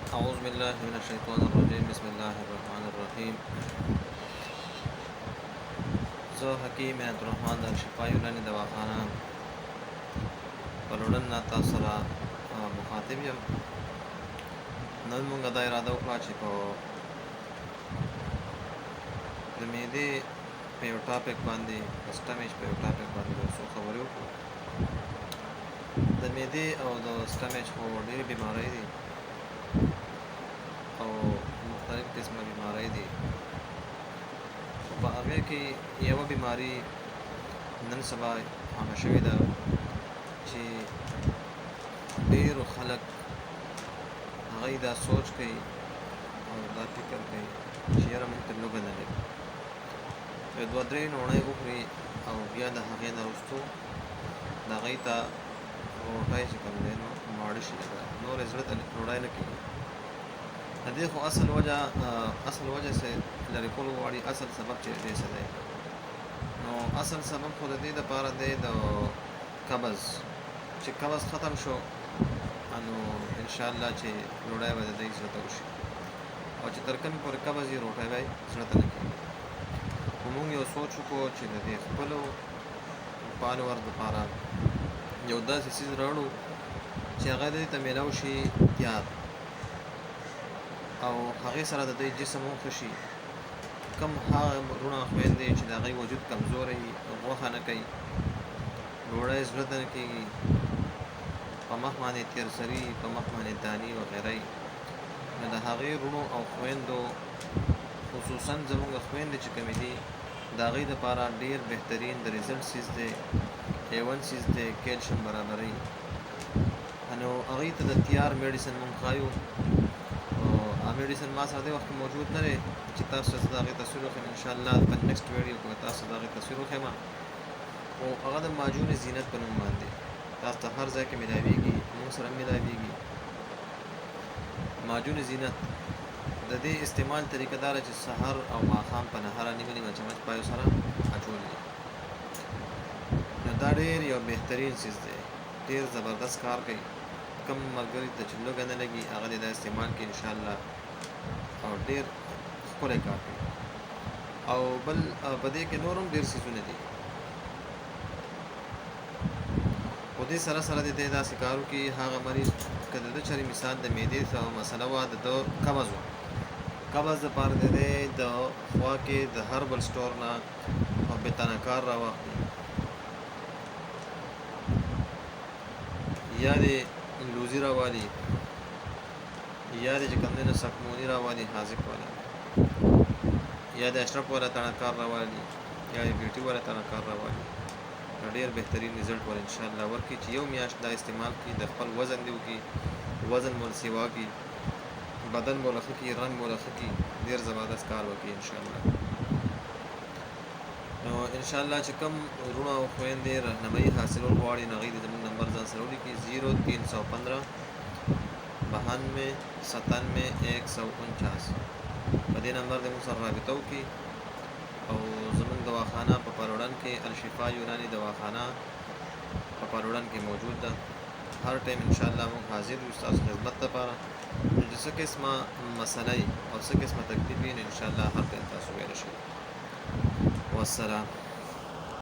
أعوذ بالله من الشيطان الرجيم بسم الله الرحمن الرحيم زه حکیم عنایت الرحمن د الشفا یوناني دواخانه په لوړن نه تاسو سره مخاطب یم. نن موږ دا اراده وکړه چې په د معدې په یو ټاپک باندې د سټمیج په یو ټاپک باندې یو څو خبرې وکړو. د معدې او د سټمیج خو ډېرې بیمارۍ دي او مختلف قسمه بیمارۍ دي. په هغې کې یوه بیماري نن سبا عامه شوې ده چې ډېرو خلک هغوی دا سوچ کوي او دا فکر کوي چې یاره موږ ته لوږه نه لګي، یو دوه درې نوڼۍ وخوري او بیا د هغې نه وروستو د هغوی ته روټۍ چې کوم دی نو ماړه شي، لکه نورې زړه ته روړی نه کېږي. د دې خو اصل وجه چې لرې کول غواړي، اصل سبب چې دی څه دی؟ نو اصل سبب خو د دې دپاره دی د قبض. چې قبض ختم شو نو انشاءالله چې روړی به د دوی زړه ته وشي، او چې تر کومې پورې قبض یې روټۍ به یې زړه ته نه کېږي. خو مونږ یو سوچ وکړو چې د دې خپلو فالوور دپاره یو داسې څیز راوړو چې هغه دې ته میلاو شي تیار، او هغې سره د دوی جسم هم ښه شي. کم هغه وروڼه خویندې چې د هغوی وجود کمزوری وي، غوښه نه کوي، ډوډۍ زړه ته نه کېږي، په مخ باندې تیرسري، په مخ باندې دانې وغیره یي، نو د هغې وروڼو او خویندو خصوصا زموږ خویندې چې کومې دي د هغوی دپاره ډېر بهترین د ریزلټ څیز دی، A1 څیز دی، کیلشیم برابروي. نو هغوی ته د تیار میډیسن مونږ ښایو. میډیسن ما سره دې وخت کې موجود نه دی چې تاسو ته د هغې تصویر وښیم. انشاءالله په نیکسټ ویډیو کې به تاسو د هغې تصویر وښیم. خو هغه د معجون زینت په نوم باندې تاسو ته هر ځای کې میلاویږي، مونږ سره میلاویږي. معجون زینت د دې استعمال طریقه دا ده چې سحر او ماښام په نهاره نیمه نیمه چمچ پایو سره اچول دي. نو دا ډېر یو بهترین څیز دی، ډېر زبردست کار کوي. کم ملګري ته چې لوږه نه لګي هغه دې دا استعمال کړي انشاءالله، او ډېر ښکلی کار کوي. او بل په دې کې نور هم ډېر څیزونه دي، خو دې سره سره د دې داسې کار وکړي هغه مریض که د ده چېرې مثال د معدې څه مسله وه، د ده قبض وه، قبض دپاره د دی د خوا کې د هربل سټور نه بتانکار راواخلي، یا دې لوزي راوالي، یا دې چې کوم دی نو سکموني راوالي حاذق والا، یا د اشرف والا تڼاکار راوالي، یا د بیوټي والا تڼاکار راوالي. نو ډېر بهترین رزلټ ول انشاءالله ورکړي چې یو میاشت دا استعمال کړي، د خپل وزن دې وکړي، وزن مو سیوا کړي، بدن مو له ښه کړي، رنګ مو له ښه کړي، ډېر زبردست کار وکړي انشاءالله. نو انشاءالله چې کوم وروڼه او خویندې رهنمایي حاصلول غواړي نو هغوی دې زموږ نمبر ځان سره ولیکي 0315 92 97 149. په دې نمبر دې موږ سره رابطه وکړي. او زموږ دواخانه په پروړن کې الشفا یوناني دواخانه په پروړن کې موجود ده. هر ټایم انشاءالله موږ حاضر یو ستاسو خدمت دپاره. چې څه قسمه مسله او څه قسمه تکلیف وي نو انشاءالله هر ټایم تاسو ویلی شئ. والسلام.